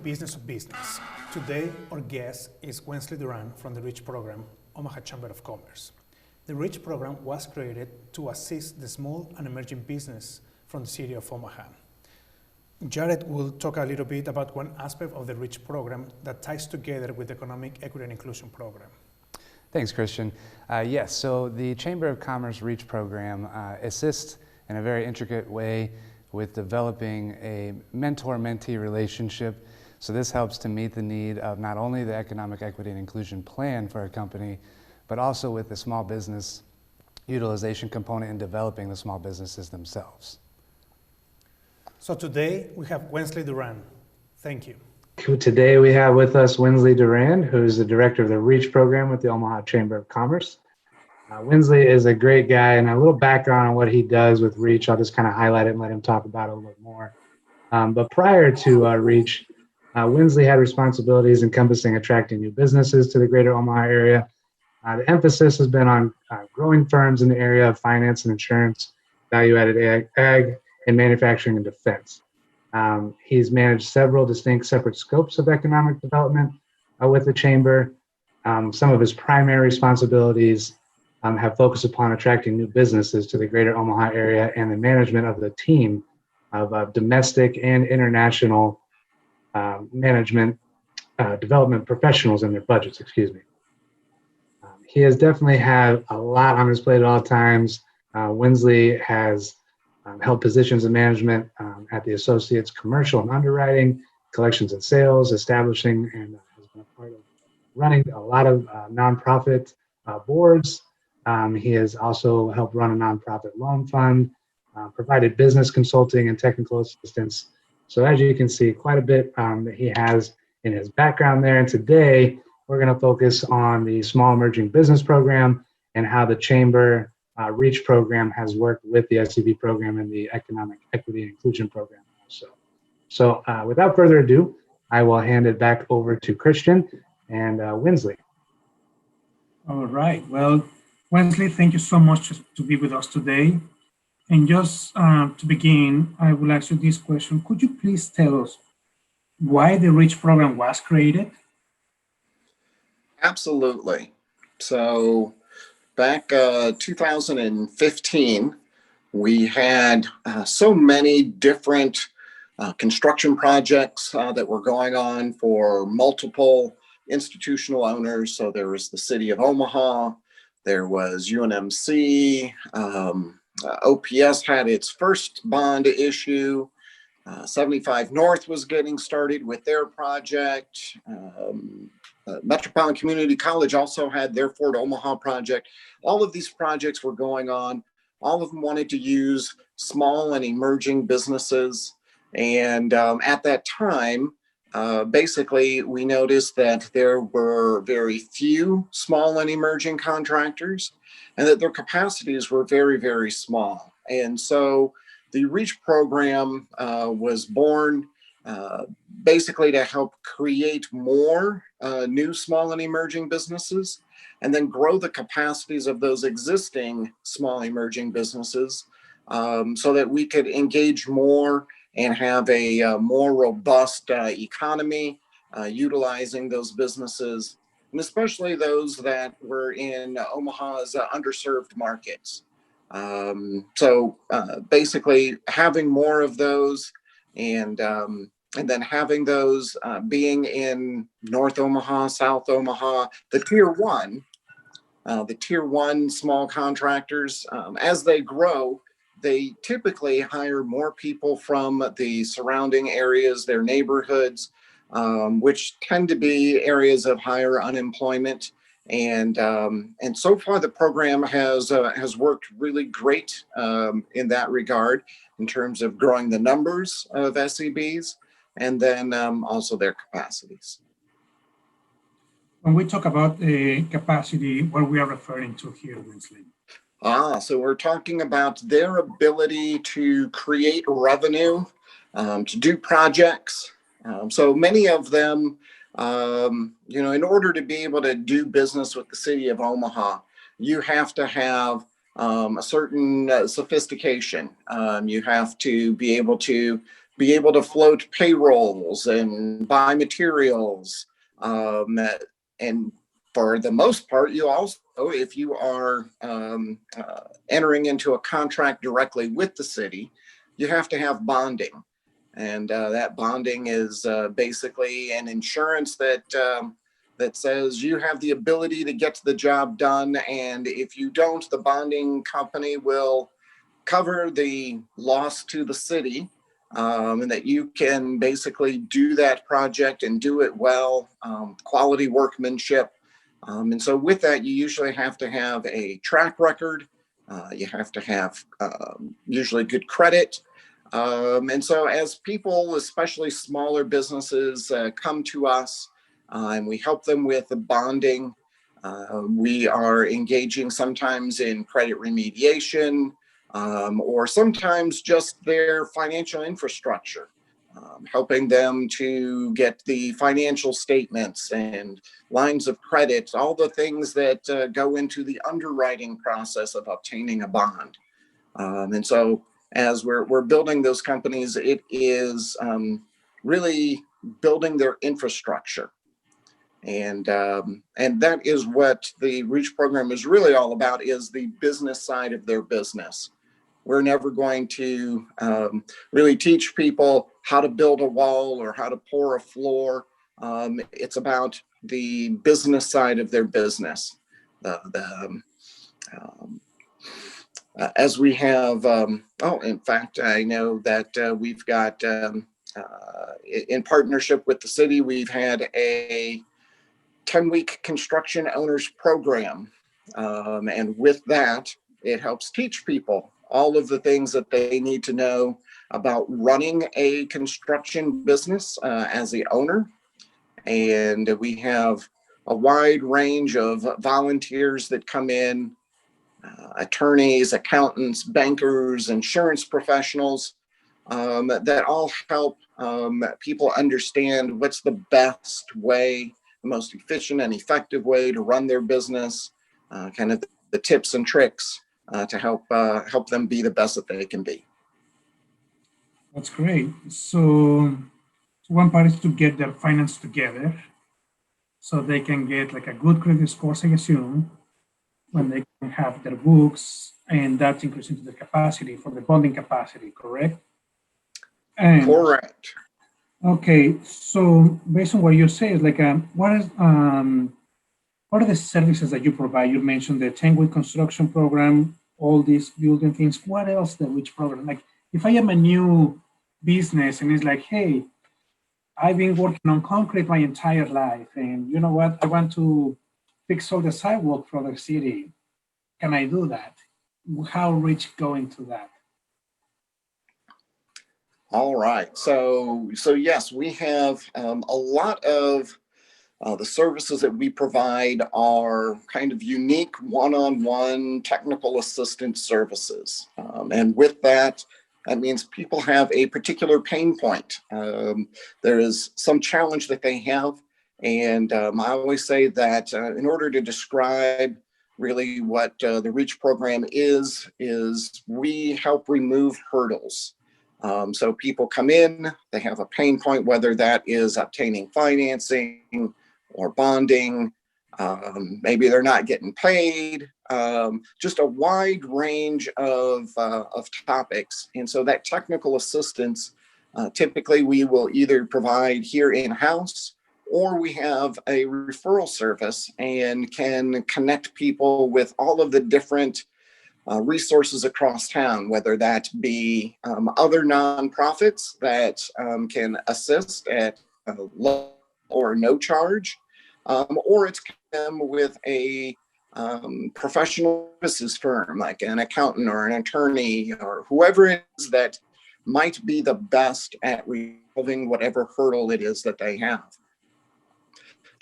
business of business. Today, our guest is Winsley Durand from the REACH program, Omaha Chamber of Commerce. The REACH program was created to assist the small and emerging business from the city of Omaha. Jared will talk a little bit about one aspect of the REACH program that ties together with the Economic Equity and Inclusion program. Thanks, Christian. Yes, so the Chamber of Commerce REACH program assists in a very intricate way with developing a mentor-mentee relationship. So this helps to meet the need of not only the Economic Equity and Inclusion plan for a company, but also with the small business utilization component in developing the small businesses themselves. So today we have Winsley Durand. Thank you. Today we have with us Winsley Durand, who's the director of the REACH program with the Omaha Chamber of Commerce. Winsley is a great guy, and a little background on what he does with REACH. I'll just kind of highlight it and let him talk about it a little bit more. But prior to REACH, Winsley had responsibilities encompassing attracting new businesses to the greater Omaha area. The emphasis has been on growing firms in the area of finance and insurance, value-added ag, and manufacturing and defense. He's managed several distinct separate scopes of economic development with the Chamber. Some of his primary responsibilities have focused upon attracting new businesses to the greater Omaha area and the management of the team of domestic and international management development professionals and their budgets, He has definitely had a lot on his plate at all times. Winsley has held positions in management at the Associates Commercial and Underwriting, Collections and Sales, establishing and has been a part of running a lot of nonprofit boards. He has also helped run a nonprofit loan fund, provided business consulting and technical assistance. So as you can see, quite a bit that he has in his background there. And today we're going to focus on the Small Emerging Business Program and how the Chamber REACH program has worked with the SEB program and the Economic Equity and Inclusion program also. So without further ado, I will hand it back over to Christian and Winsley. All right. Well, Winsley, thank you so much to be with us today. And just to begin, I will ask you this question. Could you please tell us why the REACH program was created? Absolutely. So back 2015, we had so many different construction projects that were going on for multiple institutional owners. So there was the city of Omaha, there was UNMC, OPS had its first bond issue, 75 North was getting started with their project. Metropolitan Community College also had their Fort Omaha project. All of these projects were going on. All of them wanted to use small and emerging businesses. And at that time, basically, we noticed that there were very few small and emerging contractors and that their capacities were very, very small. And so the REACH program was born basically to help create more new small and emerging businesses and then grow the capacities of those existing small emerging businesses so that we could engage more and have a more robust economy utilizing those businesses, and especially those that were in Omaha's underserved markets. So basically having more of those and then having those being in North Omaha, South Omaha, the tier one small contractors, as they grow, they typically hire more people from the surrounding areas, their neighborhoods, which tend to be areas of higher unemployment. And so far the program has worked really great in that regard in terms of growing the numbers of SEBs and then also their capacities. When we talk about capacity, what we are referring to here, Winsley? So we're talking about their ability to create revenue, to do projects. So many of them, in order to be able to do business with the city of Omaha, you have to have a certain sophistication. You have to be able to be able to float payrolls and buy materials. And for the most part, you also, if you are entering into a contract directly with the city, you have to have bonding. And that bonding is basically an insurance that that says you have the ability to get the job done. And if you don't, the bonding company will cover the loss to the city, and that you can basically do that project and do it well, quality workmanship. And so with that, you usually have to have a track record. You have to have usually good credit. And so as people, especially smaller businesses, come to us and we help them with the bonding, we are engaging sometimes in credit remediation, or sometimes just their financial infrastructure, helping them to get the financial statements and lines of credit, all the things that go into the underwriting process of obtaining a bond. And so as we're building those companies, it is really building their infrastructure. And that is what the REACH program is really all about, is the business side of their business. We're never going to really teach people how to build a wall or how to pour a floor. It's about the business side of their business. As we have, in fact, I know that we've got, in partnership with the city, we've had a 10-week construction owners program. And with that, it helps teach people all of the things that they need to know about running a construction business as the owner. And we have a wide range of volunteers that come in, attorneys, accountants, bankers, insurance professionals, that all help people understand what's the best way, the most efficient and effective way to run their business, kind of the tips and tricks to help them be the best that they can be. That's great. So one part is to get their finance together so they can get like a good credit score, I assume, when they can have their books, and that's increasing the capacity for the bonding capacity, correct? And, correct. Okay, so based on what you say, is like, what are the services that you provide? You mentioned the 10-week construction program, all these building things. What else the REACH program? Like, if I am a new business and it's like, hey, I've been working on concrete my entire life, and you know what? I want to fix all the sidewalk for the city. Can I do that? How REACH go into that? All right. So yes, we have a lot of the services that we provide are kind of unique one-on-one technical assistance services. And with that, that means people have a particular pain point. There is some challenge that they have. And I always say that in order to describe really what the REACH program is we help remove hurdles. So people come in, they have a pain point, whether that is obtaining financing or bonding, maybe they're not getting paid, just a wide range of topics. And so that technical assistance, typically we will either provide here in-house, or we have a referral service and can connect people with all of the different resources across town, whether that be other nonprofits that can assist at low or no charge, or it's them with a professional services firm like an accountant or an attorney or whoever it is that might be the best at resolving whatever hurdle it is that they have.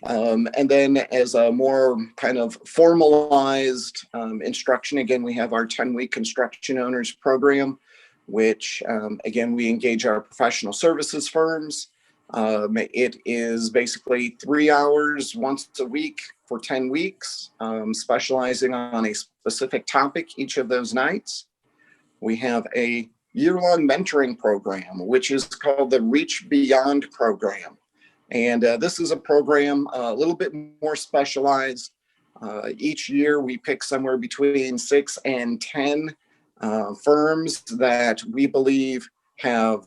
And then as a more kind of formalized instruction, again, we have our 10-week construction owners program, which again, we engage our professional services firms. It is basically 3 hours once a week for 10 weeks, specializing on a specific topic each of those nights. We have a year-long mentoring program, which is called the Reach Beyond program. And this is a program a little bit more specialized. Each year we pick somewhere between 6 and 10 firms that we believe have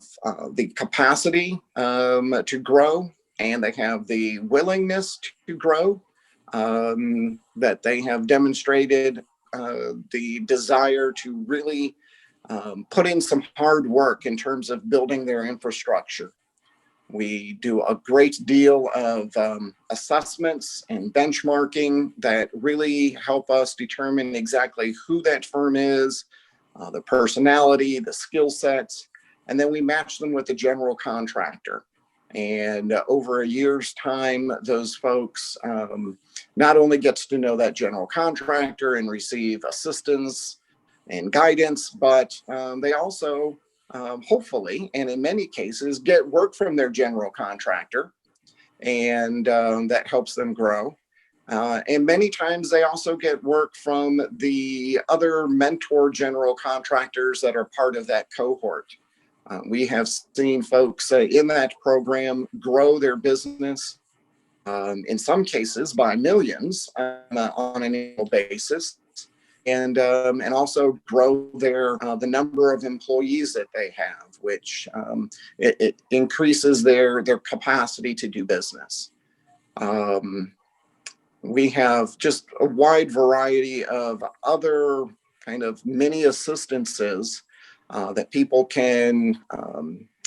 the capacity to grow, and they have the willingness to grow, that they have demonstrated the desire to really put in some hard work in terms of building their infrastructure. We do a great deal of assessments and benchmarking that really help us determine exactly who that firm is, the personality, the skill sets, and then we match them with the general contractor. And over a year's time, those folks not only gets to know that general contractor and receive assistance and guidance, but they also hopefully, and in many cases, get work from their general contractor, and that helps them grow. And many times they also get work from the other mentor general contractors that are part of that cohort. We have seen folks in that program grow their business, in some cases by millions on an annual basis, and also grow the number of employees that they have, which it increases their capacity to do business. We have just a wide variety of other kind of mini assistances that people can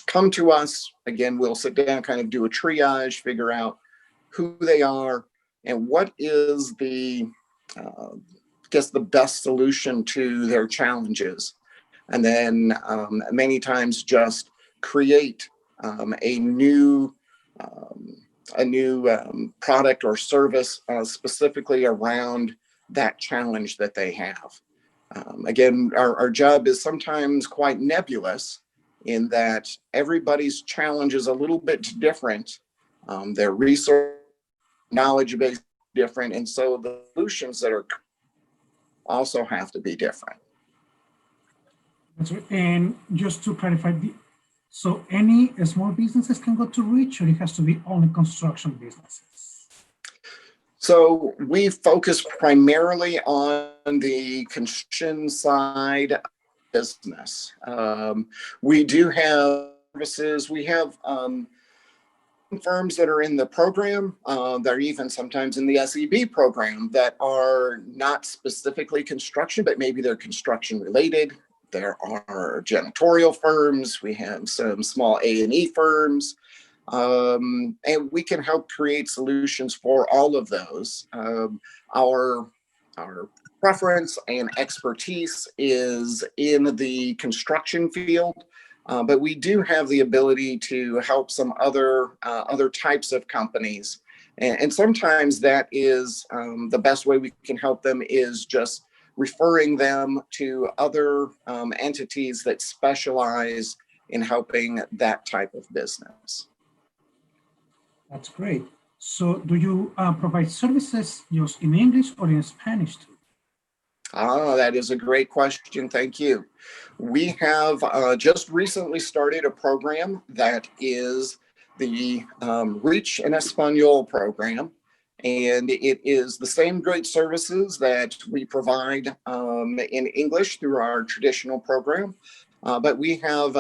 come to us. Again, we'll sit down, kind of do a triage, figure out who they are and what is the the best solution to their challenges. And then many times just create a new product or service specifically around that challenge that they have. Again, our job is sometimes quite nebulous in that everybody's challenge is a little bit different. Their resource knowledge base is different, and so the solutions that are also have to be different. That's right. And just to clarify, so any small businesses can go to Reach, or it has to be only construction businesses? So we focus primarily on the construction side of business. We do have services. We have firms that are in the program, that are even sometimes in the SEB program, that are not specifically construction, but maybe they're construction related. There are janitorial firms. We have some small A&E firms. And we can help create solutions for all of those. Our preference and expertise is in the construction field, but we do have the ability to help some other types of companies. And sometimes that is the best way we can help them is just referring them to other entities that specialize in helping that type of business. That's great. So do you provide services just in English or in Spanish too? That is a great question. Thank you. We have just recently started a program that is the Reach in Espanol program. And it is the same great services that we provide in English through our traditional program. But we have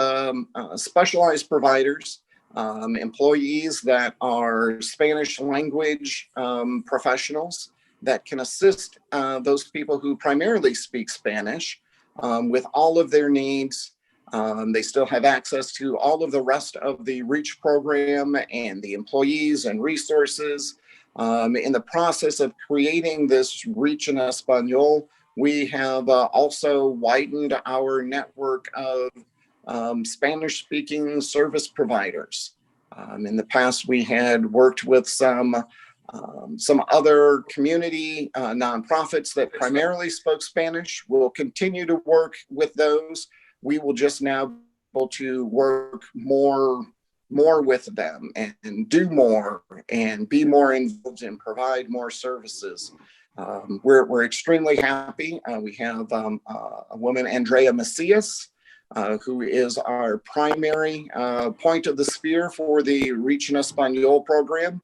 specialized providers, employees that are Spanish language professionals that can assist those people who primarily speak Spanish with all of their needs. They still have access to all of the rest of the Reach program and the employees and resources. In the process of creating this Reach in Espanol, we have also widened our network of Spanish-speaking service providers. In the past, we had worked with some other community nonprofits that primarily spoke Spanish. We'll continue to work with those. We will just now be able to work more with them and do more and be more involved and provide more services. We're extremely happy. We have a woman, Andrea Macias, who is our primary point of the spear for the Reach en Español program.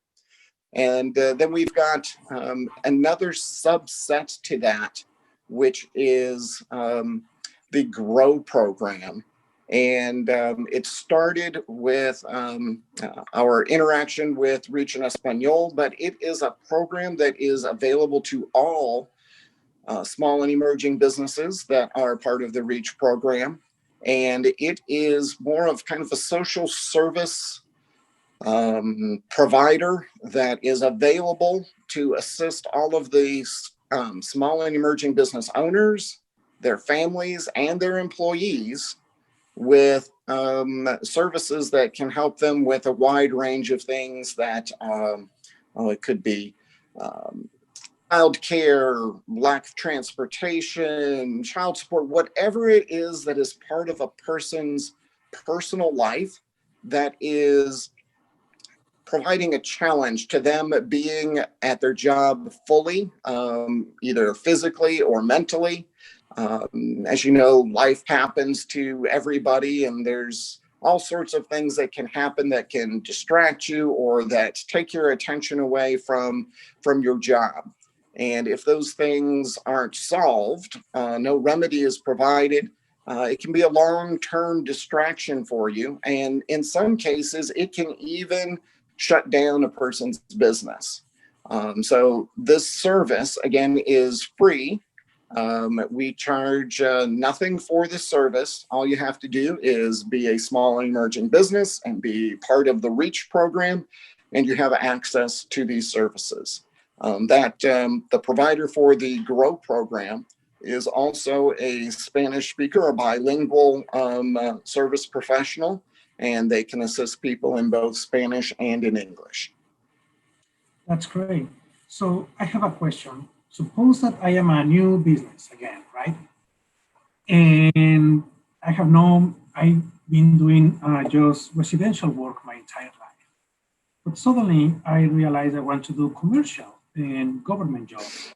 And then we've got another subset to that, which is the GROW program. And it started with our interaction with Reach en Español, but it is a program that is available to all small and emerging businesses that are part of the Reach program. And it is more of kind of a social service provider that is available to assist all of these small and emerging business owners, their families, and their employees with services that can help them with a wide range of things that it could be child care, lack of transportation, child support, whatever it is that is part of a person's personal life that is providing a challenge to them being at their job fully, either physically or mentally. As you know, life happens to everybody, and there's all sorts of things that can happen that can distract you or that take your attention away from your job. And if those things aren't solved, no remedy is provided, it can be a long-term distraction for you. And in some cases, it can even shut down a person's business. So this service, again, is free. We charge nothing for this service. All you have to do is be a small and emerging business and be part of the REACH program, and you have access to these services. The provider for the GROW program is also a Spanish speaker, a bilingual service professional, and they can assist people in both Spanish and in English. That's great. So I have a question. Suppose that I am a new business again, right? And I've been doing just residential work my entire life. But suddenly I realized I want to do commercial and government jobs.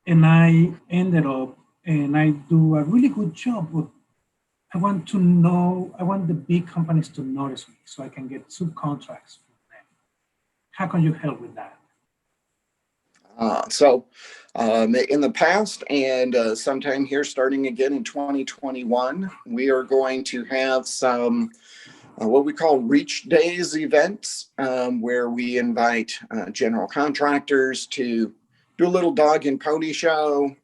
And I ended up, and I do a really good job, but I want the big companies to notice me so I can get subcontracts from them. How can you help with that? In the past and sometime here starting again in 2021, we are going to have some what we call Reach Days events where we invite general contractors to do a little dog and pony show,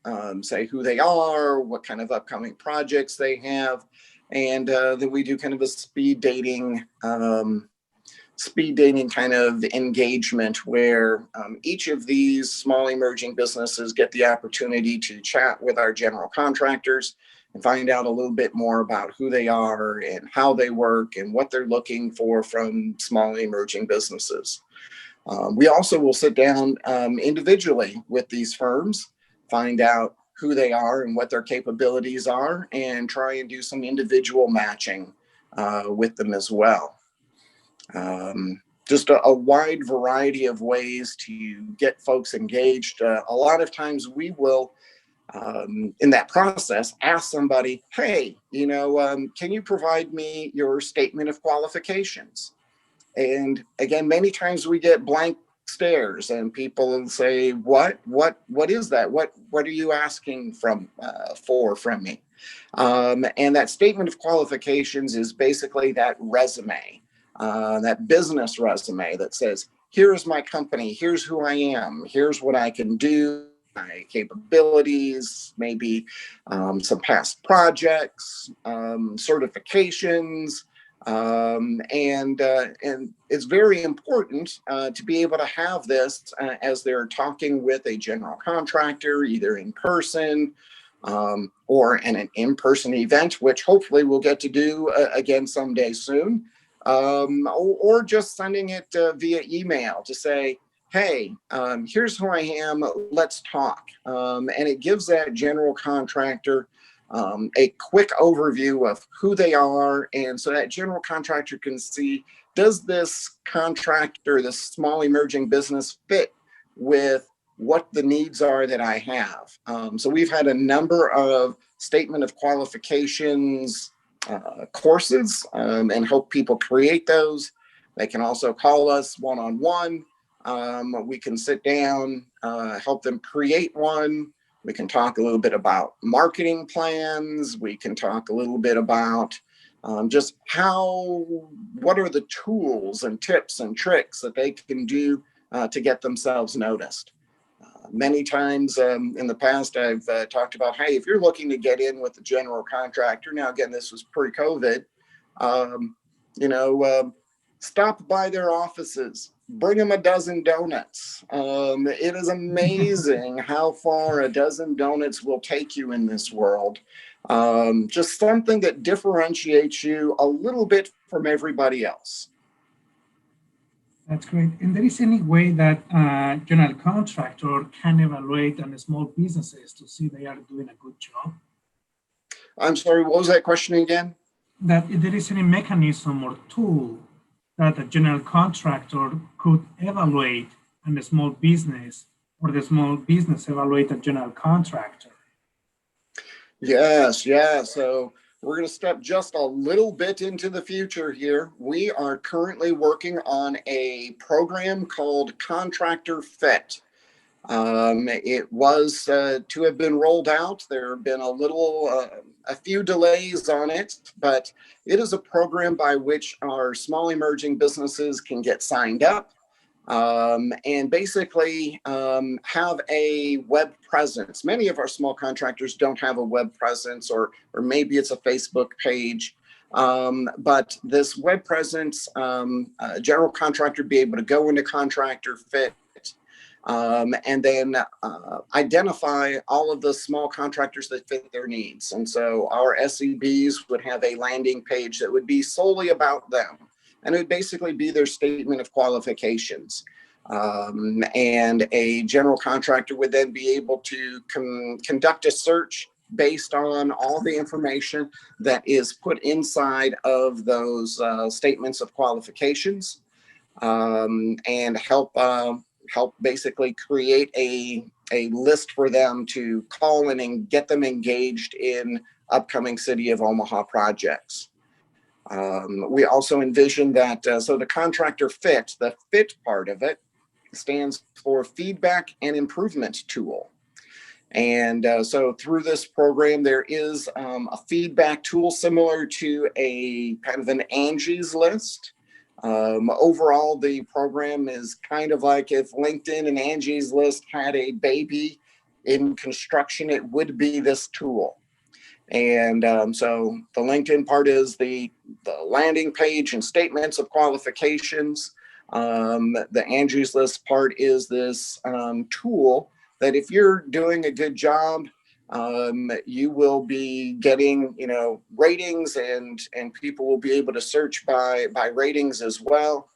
say who they are, what kind of upcoming projects they have. And then we do kind of a speed dating kind of engagement where each of these small emerging businesses get the opportunity to chat with our general contractors and find out a little bit more about who they are and how they work and what they're looking for from small emerging businesses. We also will sit down individually with these firms, find out who they are and what their capabilities are, and try and do some individual matching with them as well. Just a wide variety of ways to get folks engaged. A lot of times we will, in that process, ask somebody, hey, can you provide me your statement of qualifications? And again, many times we get blank stares and people say, what is that? What are you asking from me? And that statement of qualifications is basically that resume. That business resume that says, here's my company, here's who I am, here's what I can do, my capabilities, maybe some past projects, certifications, and it's very important to be able to have this as they're talking with a general contractor, either in person or in an in-person event, which hopefully we'll get to do again someday soon. Or just sending it via email to say, hey, here's who I am, let's talk. And it gives that general contractor a quick overview of who they are. And so that general contractor can see, does this contractor, this small emerging business fit with what the needs are that I have? So we've had a number of statement of qualifications courses and help people create those. They can also call us one-on-one. We can sit down, help them create one. We can talk a little bit about marketing plans. We can talk a little bit about just what are the tools and tips and tricks that they can do to get themselves noticed. Many times in the past, I've talked about, hey, if you're looking to get in with the general contractor, now again, this was pre-COVID, stop by their offices, bring them a dozen donuts. It is amazing how far a dozen donuts will take you in this world. Just something that differentiates you a little bit from everybody else. That's great. And there is any way that a general contractor can evaluate on small businesses to see they are doing a good job? I'm sorry, what was that question again? That if there is any mechanism or tool that a general contractor could evaluate on a small business, or the small business evaluate a general contractor? Yes, yeah. So we're going to step just a little bit into the future here. We are currently working on a program called Contractor Fit. It was to have been rolled out. There have been a few delays on it, but it is a program by which our small emerging businesses can get signed up and basically have a web presence. Many of our small contractors don't have a web presence, or maybe it's a Facebook page. But this web presence, a general contractor be able to go into Contractor Fit and then identify all of the small contractors that fit their needs. And so our SEBs would have a landing page that would be solely about them. And it would basically be their statement of qualifications. And a general contractor would then be able to conduct a search based on all the information that is put inside of those statements of qualifications, and help basically create a list for them to call in and get them engaged in upcoming City of Omaha projects. We also envision that, so the Contractor Fit, the FIT part of it, stands for Feedback and Improvement Tool. And so through this program, there is a feedback tool similar to a kind of an Angie's List. Overall, the program is kind of like if LinkedIn and Angie's List had a baby in construction, it would be this tool. And so the LinkedIn part is the landing page and statements of qualifications. The Angie's List part is this tool that if you're doing a good job, you will be getting, ratings, and people will be able to search by ratings as well.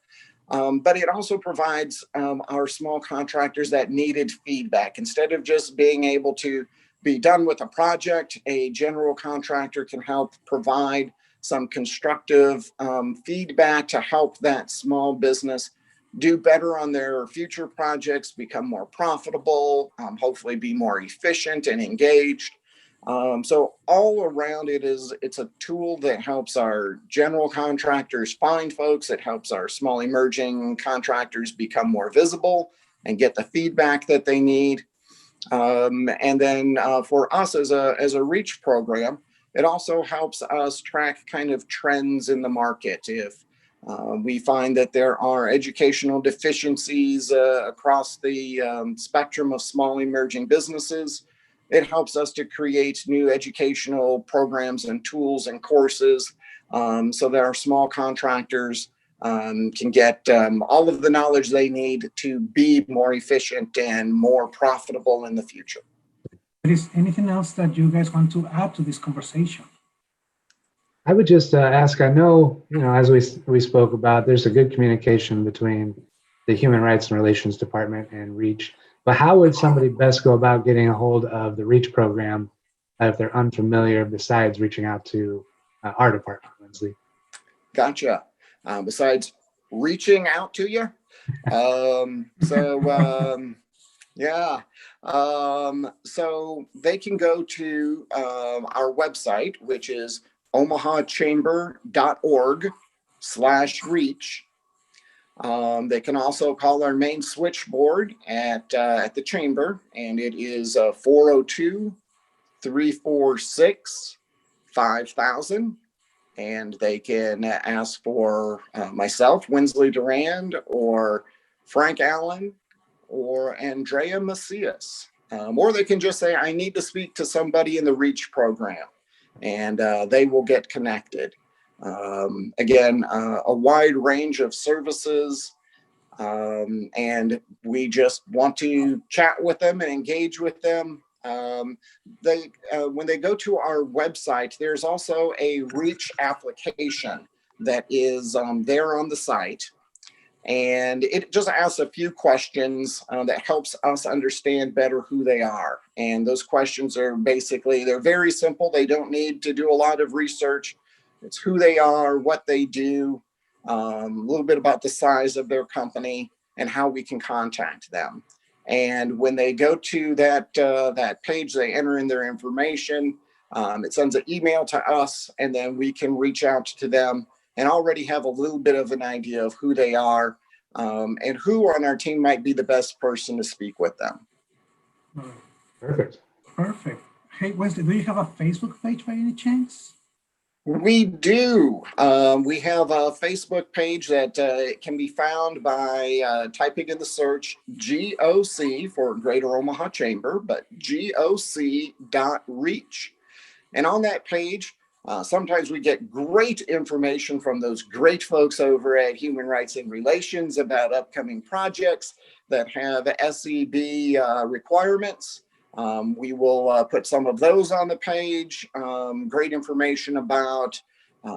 But it also provides our small contractors that needed feedback. Instead of just being able to be done with a project, a general contractor can help provide some constructive feedback to help that small business do better on their future projects, become more profitable, hopefully be more efficient and engaged. So all around it's a tool that helps our general contractors find folks. It helps our small emerging contractors become more visible and get the feedback that they need. And then for us as a REACH program, it also helps us track kind of trends in the market. If we find that there are educational deficiencies across the spectrum of small emerging businesses, it helps us to create new educational programs and tools and courses so that our small contractors can get all of the knowledge they need to be more efficient and more profitable in the future. Is anything else that you guys want to add to this conversation? I would just ask, I know, as we spoke about, there's a good communication between the Human Rights and Relations Department and REACH, but how would somebody best go about getting a hold of the REACH program if they're unfamiliar, besides reaching out to our department, Winsley? Gotcha. Besides reaching out to you. Yeah. So they can go to our website, which is omahachamber.org/reach. They can also call our main switchboard at the chamber, and it is 402-346-5000. And they can ask for myself, Winsley Durand, or Frank Allen, or Andrea Macias. Or they can just say, I need to speak to somebody in the REACH program, and they will get connected. Again, a wide range of services, and we just want to chat with them and engage with them. When they go to our website, there's also a REACH application that is there on the site. And it just asks a few questions that helps us understand better who they are. And those questions are basically, they're very simple. They don't need to do a lot of research. It's who they are, what they do, a little bit about the size of their company, and how we can contact them. And when they go to that page, they enter in their information. It sends an email to us, and then we can reach out to them and already have a little bit of an idea of who they are, and who on our team might be the best person to speak with them. Perfect. Perfect. Hey, Wesley, do you have a Facebook page by any chance? We do. We have a Facebook page that can be found by typing in the search GOC for Greater Omaha Chamber, but GOC.reach. And on that page, sometimes we get great information from those great folks over at Human Rights and Relations about upcoming projects that have SEB requirements. We will put some of those on the page. Great information about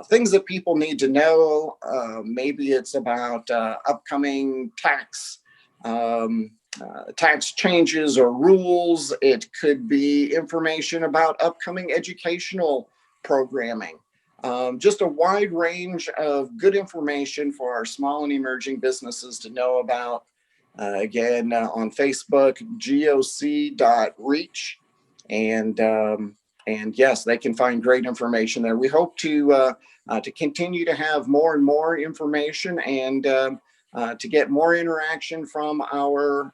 things that people need to know. Maybe it's about upcoming tax changes or rules. It could be information about upcoming educational programming. Just a wide range of good information for our small and emerging businesses to know about. Again, on Facebook, goc.reach, and yes, they can find great information there. We hope to continue to have more and more information, and to get more interaction from our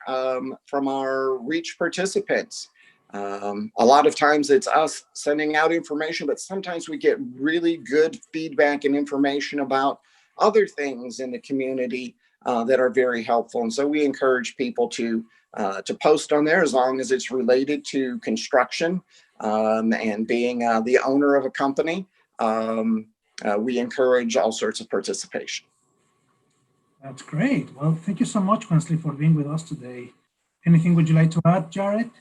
REACH participants. A lot of times it's us sending out information, but sometimes we get really good feedback and information about other things in the community that are very helpful. And so we encourage people to post on there as long as it's related to construction and being the owner of a company. We encourage all sorts of participation. That's great. Well, thank you so much, Winsley, for being with us today. Anything would you like to add, Jared?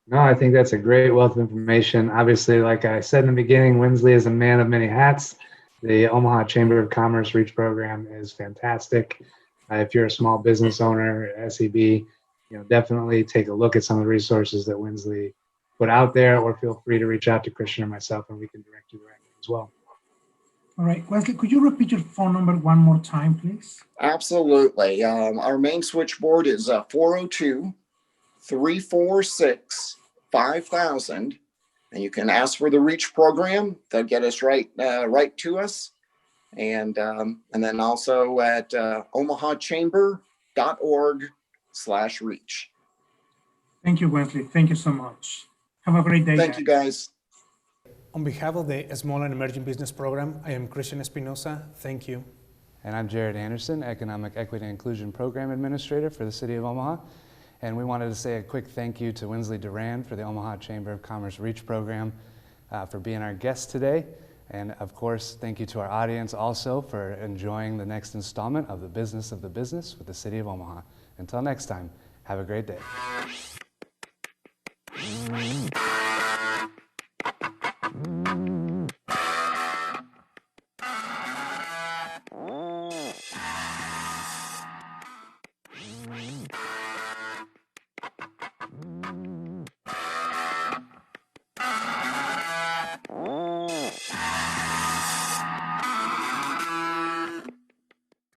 No, I think that's a great wealth of information. Obviously, like I said in the beginning, Winsley is a man of many hats. The Omaha Chamber of Commerce REACH program is fantastic. If you're a small business owner, SEB, definitely take a look at some of the resources that Winsley put out there, or feel free to reach out to Christian or myself, and we can direct you directly as well. All right, Wesley, could you repeat your phone number one more time, please? Absolutely. Our main switchboard is 402-346-5000. And you can ask for the REACH program. They'll get us right to us. And then also at omahachamber.org/reach. Thank you, Winsley. Thank you so much. Have a great day. Thank you, guys. On behalf of the Small and Emerging Business Program, I am Christian Espinosa. Thank you. And I'm Jared Anderson, Economic Equity and Inclusion Program Administrator for the City of Omaha. And we wanted to say a quick thank you to Winsley Durand for the Omaha Chamber of Commerce REACH program for being our guest today. And of course, thank you to our audience also for enjoying the next installment of the Business of the Business with the City of Omaha. Until next time, have a great day.